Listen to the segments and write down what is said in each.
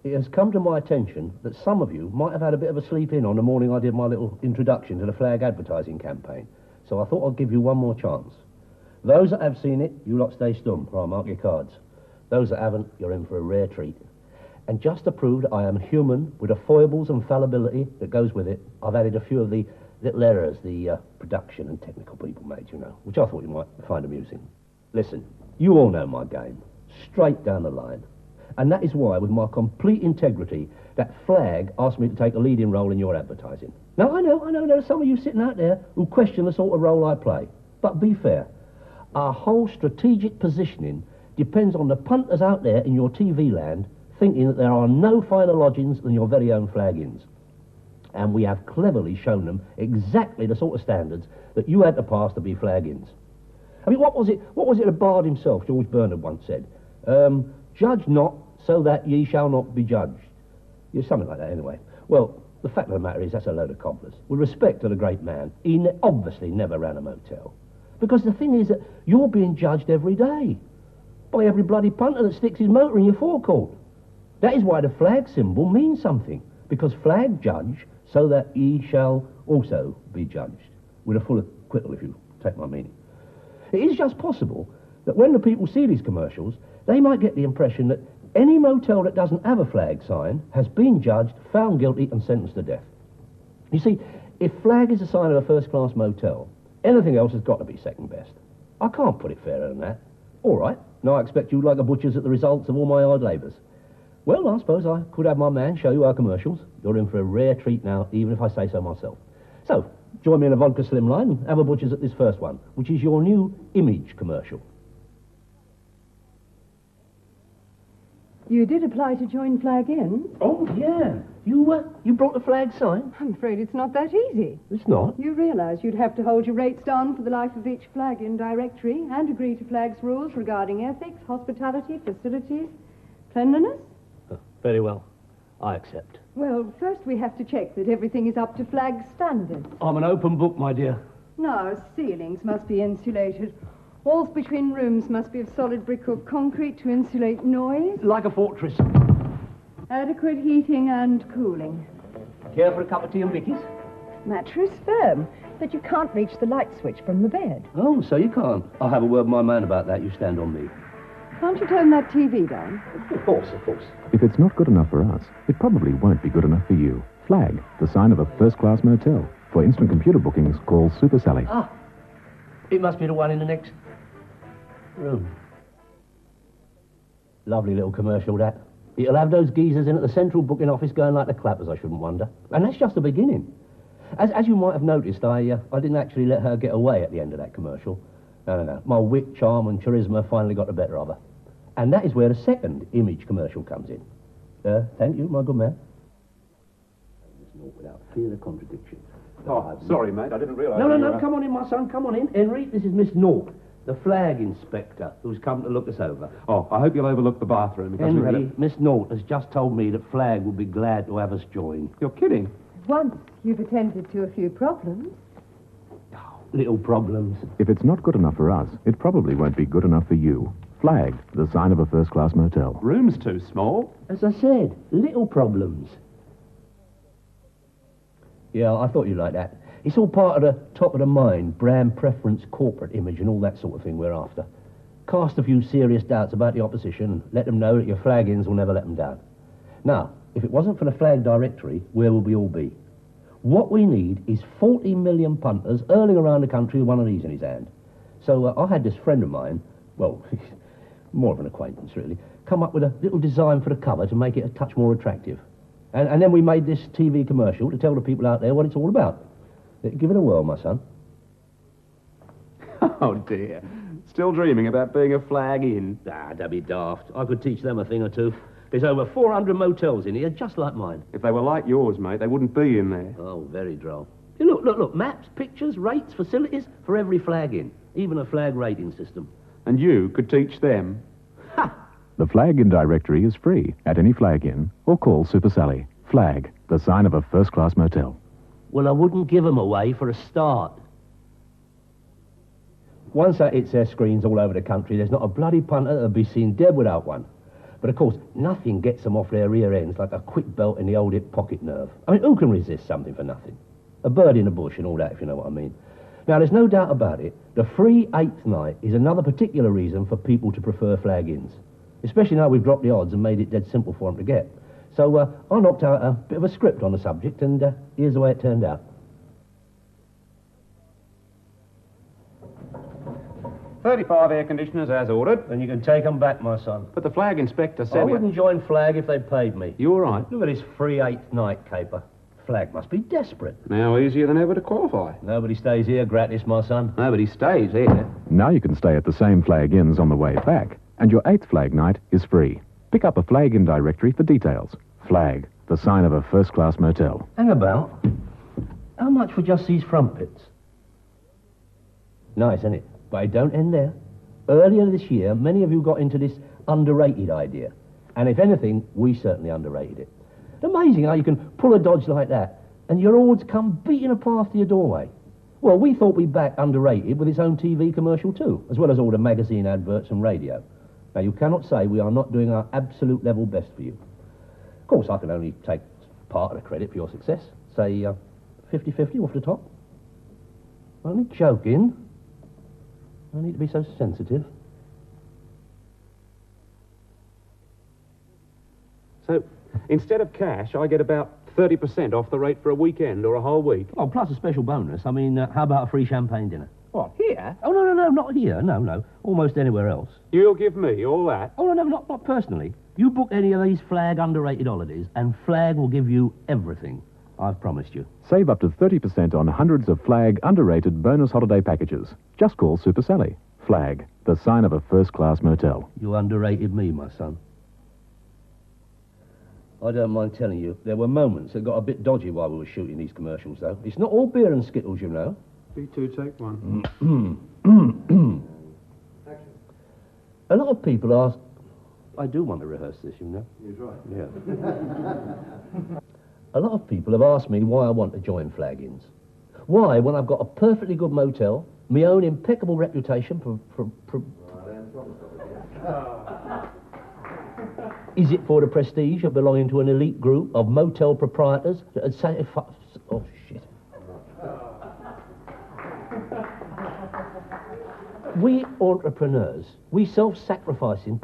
It has come to my attention that some of you might have had a bit of a sleep in on the morning I did my little introduction to the flag advertising campaign. So I thought I'd give you one more chance. Those that have seen it, you lot stay stum, or I'll mark your cards. Those that haven't, you're in for a rare treat. And just to prove that I am human, with the foibles and fallibility that goes with it, I've added a few of the little errors the production and technical people made, you know, which I thought you might find amusing. Listen, you all know my game. Straight down the line. And that is why, with my complete integrity, that flag asked me to take a leading role in your advertising. Now, I know there are some of you sitting out there who question the sort of role I play. But be fair, our whole strategic positioning depends on the punters out there in your TV land thinking that there are no finer lodgings than your very own flag-ins. And we have cleverly shown them exactly the sort of standards that you had to pass to be flag-ins. I mean, what was it the bard himself, George Bernard, once said? Judge not, so that ye shall not be judged. Yeah, something like that, anyway. Well, the fact of the matter is that's a load of cobblers. With respect to the great man, he obviously never ran a motel. Because the thing is that you're being judged every day by every bloody punter that sticks his motor in your forecourt. That is why the flag symbol means something. Because flag judge, so that ye shall also be judged. With a full acquittal, if you take my meaning. It is just possible that when the people see these commercials, they might get the impression that any motel that doesn't have a flag sign has been judged, found guilty and sentenced to death. You see, if flag is a sign of a first-class motel, anything else has got to be second best. I can't put it fairer than that. All right, now I expect you like a butcher's at the results of all my hard labours. Well, I suppose I could have my man show you our commercials. You're in for a rare treat now, even if I say so myself. So, join me in a vodka slimline and have a butcher's at this first one, which is your new image commercial. You did apply to join Flag In? Oh, yeah. You brought the flag sign? I'm afraid it's not that easy. It's not? You realise you'd have to hold your rates down for the life of each Flag In directory and agree to Flag's rules regarding ethics, hospitality, facilities, cleanliness? Very well. I accept. Well, first we have to check that everything is up to Flag's standards. I'm an open book, my dear. Now, ceilings must be insulated. Walls between rooms must be of solid brick or concrete to insulate noise. Like a fortress. Adequate heating and cooling. Care for a cup of tea and Vicky's? Mattress firm, but you can't reach the light switch from the bed. Oh, so you can't. I'll have a word with my man about that. You stand on me. Can't you turn that TV down? Of course, of course. If it's not good enough for us, it probably won't be good enough for you. Flag, the sign of a first-class motel. For instant computer bookings, call Super Sally. Ah, it must be the one in the next room. Lovely little commercial, that. It'll have those geezers in at the central booking office going like the clappers, I shouldn't wonder. And that's just the beginning. As you might have noticed, I didn't actually let her get away at the end of that commercial. No. My wit, charm and charisma finally got the better of her. And that is where the second image commercial comes in. Thank you, my good man. Without fear of contradiction. Oh, sorry, mate. I didn't realise... No. Come on in, my son. Come on in. Henry, this is Miss North, the flag inspector, who's come to look us over. Oh, I hope you'll overlook the bathroom. Henry, Miss North has just told me that Flag will be glad to have us join. You're kidding. Once you've attended to a few problems. Little problems. If it's not good enough for us, it probably won't be good enough for you. Flag, the sign of a first-class motel. Room's too small. As I said, little problems. Yeah, I thought you'd like that. It's all part of the top-of-the-mind, brand preference, corporate image and all that sort of thing we're after. Cast a few serious doubts about the opposition and let them know that your flag-ins will never let them down. Now, if it wasn't for the flag directory, where would we all be? What we need is 40 million punters earling around the country with one of these in his hand. So I had this friend of mine, well, more of an acquaintance really, come up with a little design for the cover to make it a touch more attractive. And then we made this TV commercial to tell the people out there what it's all about. Give it a whirl, my son. Oh, dear. Still dreaming about being a flag in? Ah, don't be daft. I could teach them a thing or two. There's over 400 motels in here, just like mine. If they were like yours, mate, they wouldn't be in there. Oh, very droll. Hey, look. Maps, pictures, rates, facilities for every flag in. Even a flag rating system. And you could teach them? Ha! The Flag In directory is free at any Flag In or call Super Sally. Flag, the sign of a first-class motel. Well, I wouldn't give them away for a start. Once that hits their screens all over the country, there's not a bloody punter that'll be seen dead without one. But of course, nothing gets them off their rear ends like a quick belt in the old hip pocket nerve. I mean, who can resist something for nothing? A bird in the bush and all that, if you know what I mean. Now, there's no doubt about it, the free 8th night is another particular reason for people to prefer flag-ins, especially now we've dropped the odds and made it dead simple for them to get. So I knocked out a bit of a script on the subject, and here's the way it turned out. 35 air conditioners as ordered. And you can take them back, my son. But the flag inspector said... I wouldn't join Flag if they paid me. You all right? Look at this free 8th night caper. Flag must be desperate. Now easier than ever to qualify. Nobody stays here gratis, my son. Nobody stays here. Now you can stay at the same Flag Inns on the way back, and your 8th flag night is free. Pick up a Flag Inn directory for details. Flag, the sign of a first-class motel. Hang about. How much for just these front bits? Nice, isn't it? But it don't end there. Earlier this year, many of you got into this underrated idea. And if anything, we certainly underrated it. It's amazing how you can pull a dodge like that, and your odds come beating a path to your doorway. Well, we thought we'd back underrated with its own TV commercial too, as well as all the magazine adverts and radio. Now, you cannot say we are not doing our absolute level best for you. Of course, I can only take part of the credit for your success. Say 50-50 off the top. Only joking. I need to be so sensitive. So, instead of cash, I get about 30% off the rate for a weekend or a whole week. Oh, plus a special bonus. I mean, how about a free champagne dinner? What, here? Oh, no, not here. No. Almost anywhere else. You'll give me all that? Oh, no, not personally. You book any of these Flag underrated holidays, and Flag will give you everything. I've promised you. Save up to 30% on hundreds of Flag underrated bonus holiday packages. Just call Super Sally. Flag, the sign of a first-class motel. You underrated me, my son. I don't mind telling you, there were moments that got a bit dodgy while we were shooting these commercials, though. It's not all beer and Skittles, you know. B2, take one. A lot of people ask... I do want to rehearse this, you know. You're right. Yeah. A lot of people have asked me why I want to join Flag-Ins. Why, when I've got a perfectly good motel, my own impeccable reputation Is it for the prestige of belonging to an elite group of motel proprietors that had satisfied... Oh, shit. We entrepreneurs, we self-sacrificing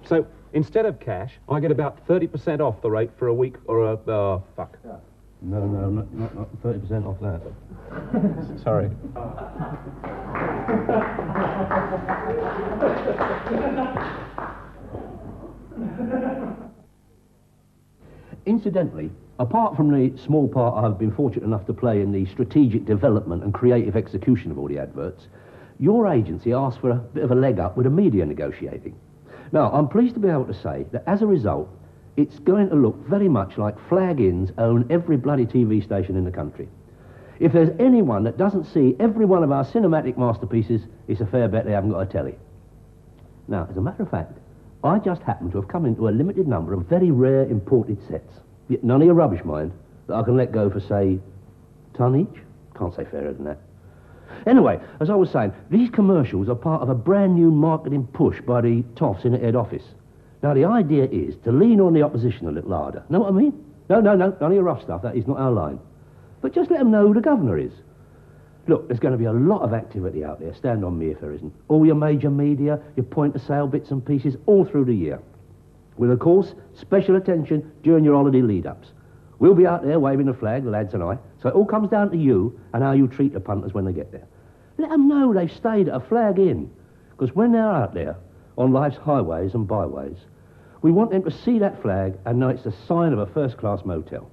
So, instead of cash, I get about 30% off the rate for a week or a... fuck. No, not 30% off that. Sorry. Incidentally, apart from the small part I've been fortunate enough to play in the strategic development and creative execution of all the adverts, your agency asked for a bit of a leg up with the media negotiating. Now, I'm pleased to be able to say that as a result, it's going to look very much like Flag-Ins own every bloody TV station in the country. If there's anyone that doesn't see every one of our cinematic masterpieces, it's a fair bet they haven't got a telly. Now, as a matter of fact, I just happen to have come into a limited number of very rare imported sets. Yet none of your rubbish, mind, that I can let go for, say, ton each? Can't say fairer than that. Anyway, as I was saying, these commercials are part of a brand new marketing push by the toffs in the head office. Now, the idea is to lean on the opposition a little harder. Know what I mean? No, none of your rough stuff. That is not our line. But just let them know who the governor is. Look, there's going to be a lot of activity out there. Stand on me if there isn't. All your major media, your point-of-sale bits and pieces, all through the year. With, of course, special attention during your holiday lead-ups. We'll be out there waving the flag, the lads and I, so it all comes down to you and how you treat the punters when they get there. Let them know they've stayed at a Flag Inn, because when they're out there, on life's highways and byways, we want them to see that flag and know it's a sign of a first-class motel,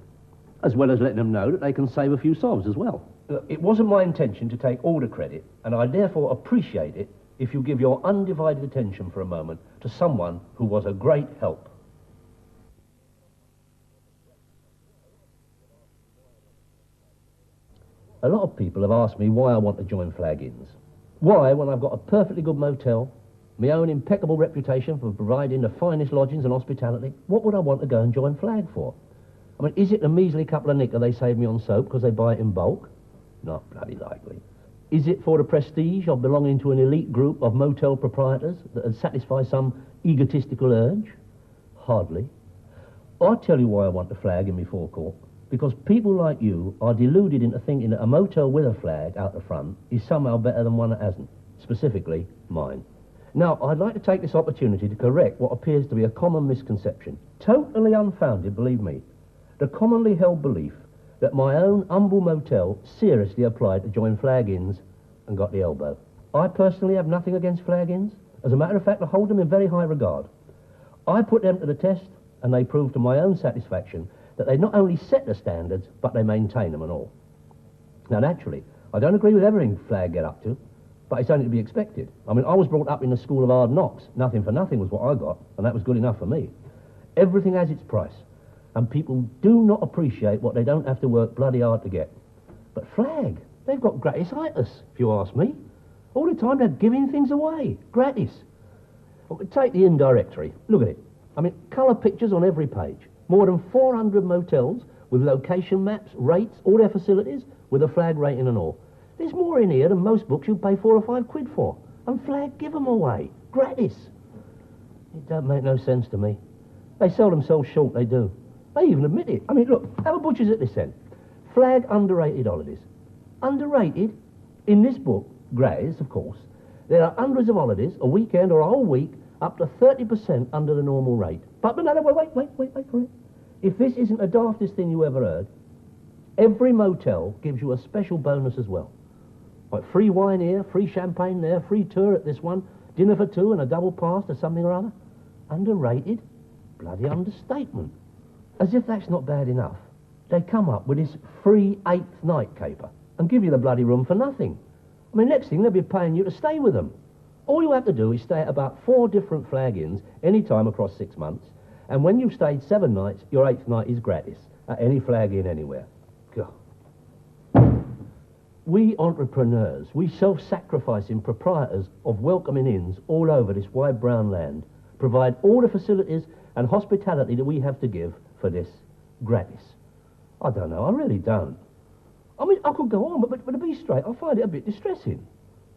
as well as letting them know that they can save a few sobs as well. It wasn't my intention to take all the credit, and I therefore appreciate it if you give your undivided attention for a moment to someone who was a great help. A lot of people have asked me why I want to join Flag-Ins. Why, when I've got a perfectly good motel, my own impeccable reputation for providing the finest lodgings and hospitality, what would I want to go and join Flag for? I mean, is it a measly couple of nicker they save me on soap because they buy it in bulk? Not bloody likely. Is it for the prestige of belonging to an elite group of motel proprietors that would satisfy some egotistical urge? Hardly. I'll tell you why I want the flag in my forecourt. Because people like you are deluded into thinking that a motel with a flag out the front is somehow better than one that hasn't. Specifically, mine. Now, I'd like to take this opportunity to correct what appears to be a common misconception. Totally unfounded, believe me. The commonly held belief that my own humble motel seriously applied to join flag-ins and got the elbow. I personally have nothing against flag-ins. As a matter of fact, I hold them in very high regard. I put them to the test, and they proved to my own satisfaction that they not only set the standards, but they maintain them and all. Now, naturally, I don't agree with everything flag get up to, but it's only to be expected. I mean, I was brought up in the school of hard knocks. Nothing for nothing was what I got, and that was good enough for me. Everything has its price. And people do not appreciate what they don't have to work bloody hard to get. But flag, they've got gratis-itis, if you ask me. All the time they're giving things away, gratis. Well, take the indirectory, look at it. I mean, colour pictures on every page. More than 400 motels with location maps, rates, all their facilities, with a flag rating and all. There's more in here than most books you pay £4 or £5 for. And flag give them away, gratis. It don't make no sense to me. They sell themselves short, they do. They even admit it. I mean, look, have a butcher's at this end. Flag underrated holidays. Underrated? In this book, Gray's, of course, there are hundreds of holidays, a weekend or a whole week, up to 30% under the normal rate. But no, wait for it. If this isn't the daftest thing you ever heard, every motel gives you a special bonus as well. Like free wine here, free champagne there, free tour at this one, dinner for two and a double pass or something or other. Underrated? Bloody understatement. As if that's not bad enough, they come up with this free 8th night caper and give you the bloody room for nothing. I mean, next thing they'll be paying you to stay with them. All you have to do is stay at about 4 different flag-ins any time across 6 months, and when you've stayed 7 nights, your 8th night is gratis at any flag-in anywhere. God. We entrepreneurs, we self-sacrificing proprietors of welcoming inns all over this wide brown land, provide all the facilities and hospitality that we have to give for this gratis. I don't know, I really don't. I mean, I could go on, but to be straight, I find it a bit distressing.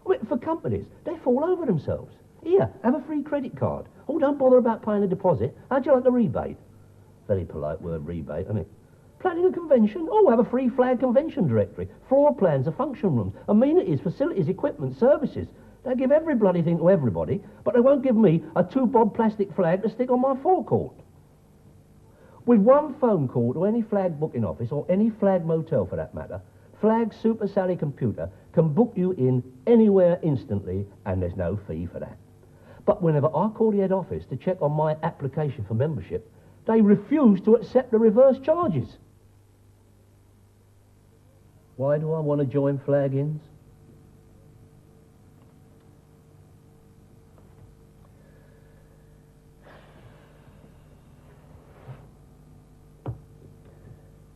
I mean, for companies, they fall over themselves. Here, have a free credit card. Oh, don't bother about paying a deposit. How'd you like the rebate? Very polite word, rebate, isn't it? Planning a convention? Oh, have a free flag convention directory. Floor plans of function rooms, amenities, facilities, equipment, services. They give every bloody thing to everybody, but they won't give me a 2-bob plastic flag to stick on my forecourt. With one phone call to any flag booking office, or any flag motel for that matter, Flag Super Sally computer can book you in anywhere instantly, and there's no fee for that. But whenever I call the head office to check on my application for membership, they refuse to accept the reverse charges. Why do I want to join flag-ins?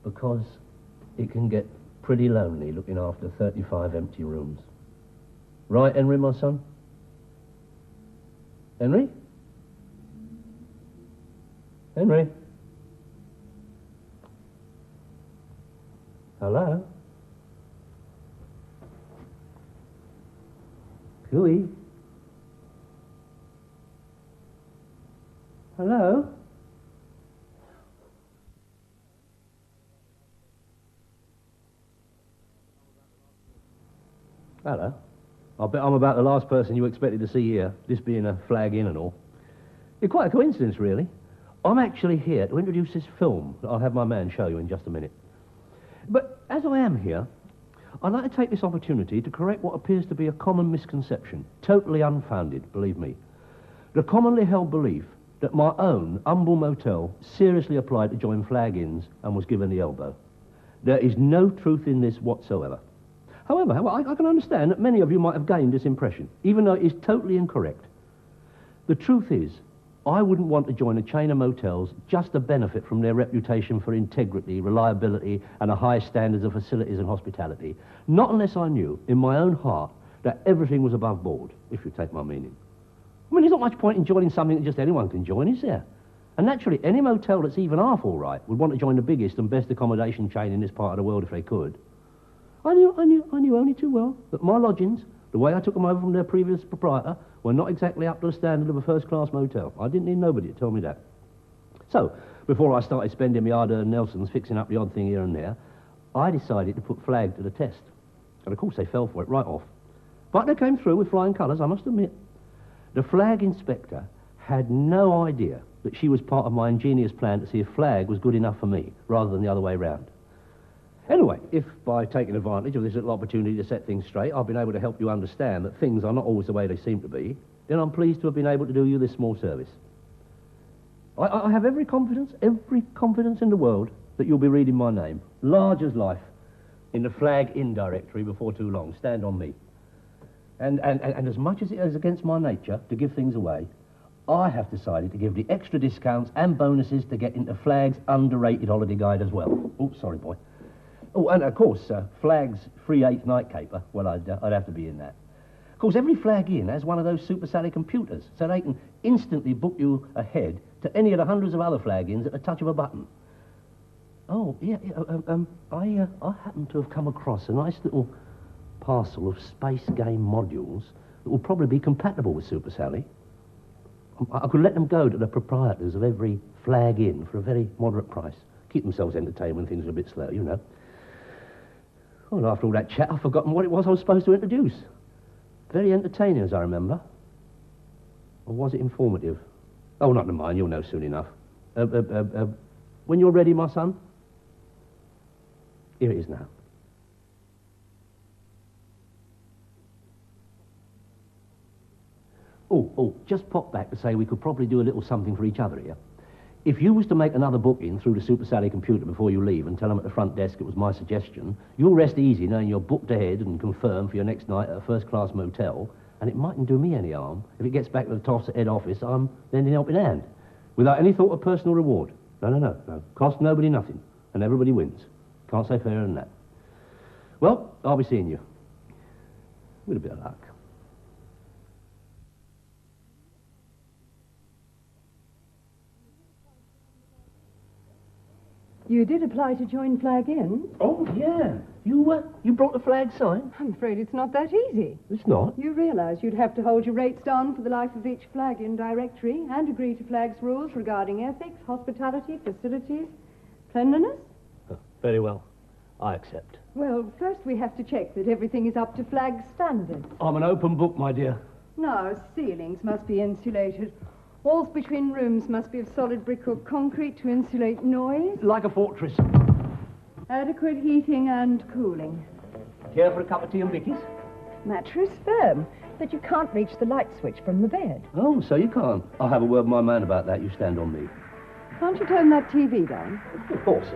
Because it can get pretty lonely looking after 35 empty rooms. Right, Henry, my son? Henry? Henry? Hello? Cooey? Hello? Hello. I bet I'm about the last person you expected to see here, this being a flag in and all. It's quite a coincidence, really. I'm actually here to introduce this film that I'll have my man show you in just a minute. But as I am here, I'd like to take this opportunity to correct what appears to be a common misconception, totally unfounded, believe me. The commonly held belief that my own humble motel seriously applied to join flag-ins and was given the elbow. There is no truth in this whatsoever. However, I can understand that many of you might have gained this impression, even though it is totally incorrect. The truth is, I wouldn't want to join a chain of motels just to benefit from their reputation for integrity, reliability, and the highest standards of facilities and hospitality, not unless I knew, in my own heart, that everything was above board, if you take my meaning. I mean, there's not much point in joining something that just anyone can join, is there? And naturally, any motel that's even half all right would want to join the biggest and best accommodation chain in this part of the world if they could. I knew only too well that my lodgings, the way I took them over from their previous proprietor, were not exactly up to the standard of a first-class motel. I didn't need nobody to tell me that. So, before I started spending my hard-earned Nelsons fixing up the odd thing here and there, I decided to put Flag to the test. And of course they fell for it right off. But they came through with flying colours, I must admit. The Flag inspector had no idea that she was part of my ingenious plan to see if Flag was good enough for me, rather than the other way round. Anyway, if by taking advantage of this little opportunity to set things straight, I've been able to help you understand that things are not always the way they seem to be, then I'm pleased to have been able to do you this small service. I have every confidence in the world that you'll be reading my name, large as life, in the Flag In directory before too long. Stand on me. And as much as it is against my nature to give things away, I have decided to give the extra discounts and bonuses to get into Flag's underrated holiday guide as well. Oh, sorry, boy. Oh, and of course, Flag's free 8th night caper. Well, I'd have to be in that. Of course, every Flag Inn has one of those Super Sally computers, so they can instantly book you ahead to any of the hundreds of other Flag Inns at the touch of a button. Oh, yeah, I happen to have come across a nice little parcel of space game modules that will probably be compatible with Super Sally. I could let them go to the proprietors of every Flag Inn for a very moderate price. Keep themselves entertained when things are a bit slow, you know. Well, after all that chat, I've forgotten what it was I was supposed to introduce. Very entertaining, as I remember. Or was it informative? Oh, not to mind, you'll know soon enough. When you're ready, my son. Here it is now. Oh, just pop back to say we could probably do a little something for each other here. If you was to make another booking through the Super Sally computer before you leave and tell them at the front desk it was my suggestion, you'll rest easy knowing you're booked ahead and confirmed for your next night at a first-class motel, and it mightn't do me any harm. If it gets back to the toss at head office, I'm lending a helping hand, without any thought of personal reward. No. Cost nobody nothing, and everybody wins. Can't say fairer than that. Well, I'll be seeing you. With a bit of luck. You did apply to join Flag Inn? Oh, yeah. You brought the Flag sign? I'm afraid it's not that easy. It's not. You realise you'd have to hold your rates down for the life of each Flag Inn directory and agree to Flag's rules regarding ethics, hospitality, facilities, cleanliness? Oh, very well. I accept. Well, first we have to check that everything is up to Flag's standards. I'm an open book, my dear. Now, ceilings must be insulated. Walls between rooms must be of solid brick or concrete to insulate noise. Like a fortress. Adequate heating and cooling. Care for a cup of tea and bickies? Mattress firm, but you can't reach the light switch from the bed. Oh, so you can't. I'll have a word with my man about that. You stand on me. Can't you turn that TV down? Of course.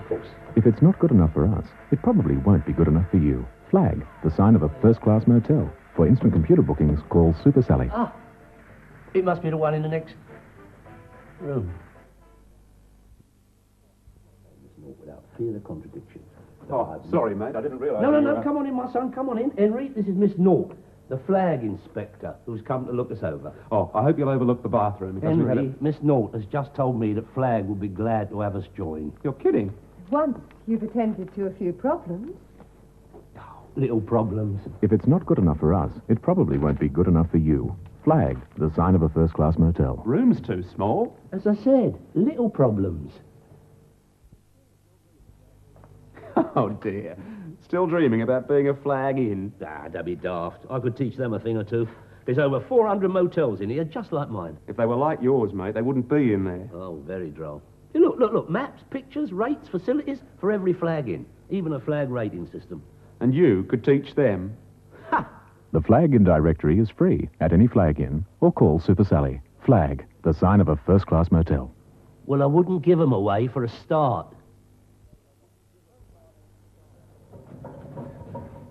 If it's not good enough for us, it probably won't be good enough for you. Flag, the sign of a first-class motel. For instant computer bookings, call Super Sally. Ah, it must be the one in the next room. Without fear of contradiction. Oh, sorry, mate. I didn't realise. No. Come on in, my son. Come on in. Henry, this is Miss Naught, the Flag inspector, who's come to look us over. Oh, I hope you'll overlook the bathroom. Because Henry, Miss Naught has just told me that Flag will be glad to have us join. You're kidding. Once you've attended to a few problems. Little problems. If it's not good enough for us, it probably won't be good enough for you. Flag, the sign of a first-class motel. Room's too small. As I said, little problems. Oh, dear. Still dreaming about being a Flag Inn. Ah, don't be daft. I could teach them a thing or two. There's over 400 motels in here, just like mine. If they were like yours, mate, they wouldn't be in there. Oh, very droll. Hey, look. Maps, pictures, rates, facilities for every Flag Inn. Even a flag rating system. And you could teach them. Ha! The Flag Inn directory is free at any Flag Inn or call Super Sally. Flag, the sign of a first-class motel. Well, I wouldn't give them away for a start.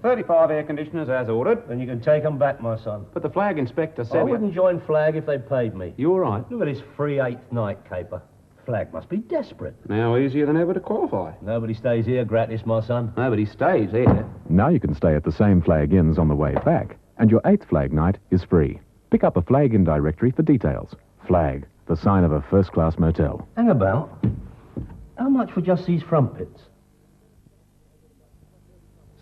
35 air conditioners as ordered. And you can take them back, my son. But the Flag inspector said... I wouldn't join Flag if they paid me. You all right? Look at this free 8th night caper. Flag must be desperate. Now easier than ever to qualify. Nobody stays here gratis, my son. Nobody stays here. Now you can stay at the same Flag Inns on the way back, and your 8th Flag night is free. Pick up a Flag Inn directory for details. Flag, the sign of a first-class motel. Hang about. How much for just these front pits?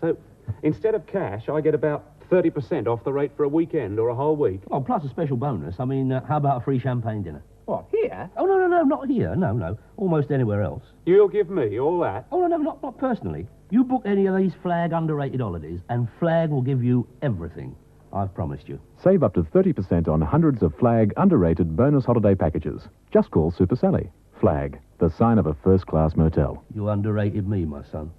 So, Instead of cash, I get about 30% off the rate for a weekend or a whole week. Oh, plus a special bonus. I mean, how about a free champagne dinner? What, here? Oh, no, not here. No. Almost anywhere else. You'll give me all that? Oh, no, not personally. You book any of these Flag underrated holidays, and Flag will give you everything. I've promised you. Save up to 30% on hundreds of Flag underrated bonus holiday packages. Just call Super Sally. Flag, the sign of a first-class motel. You underrated me, my son.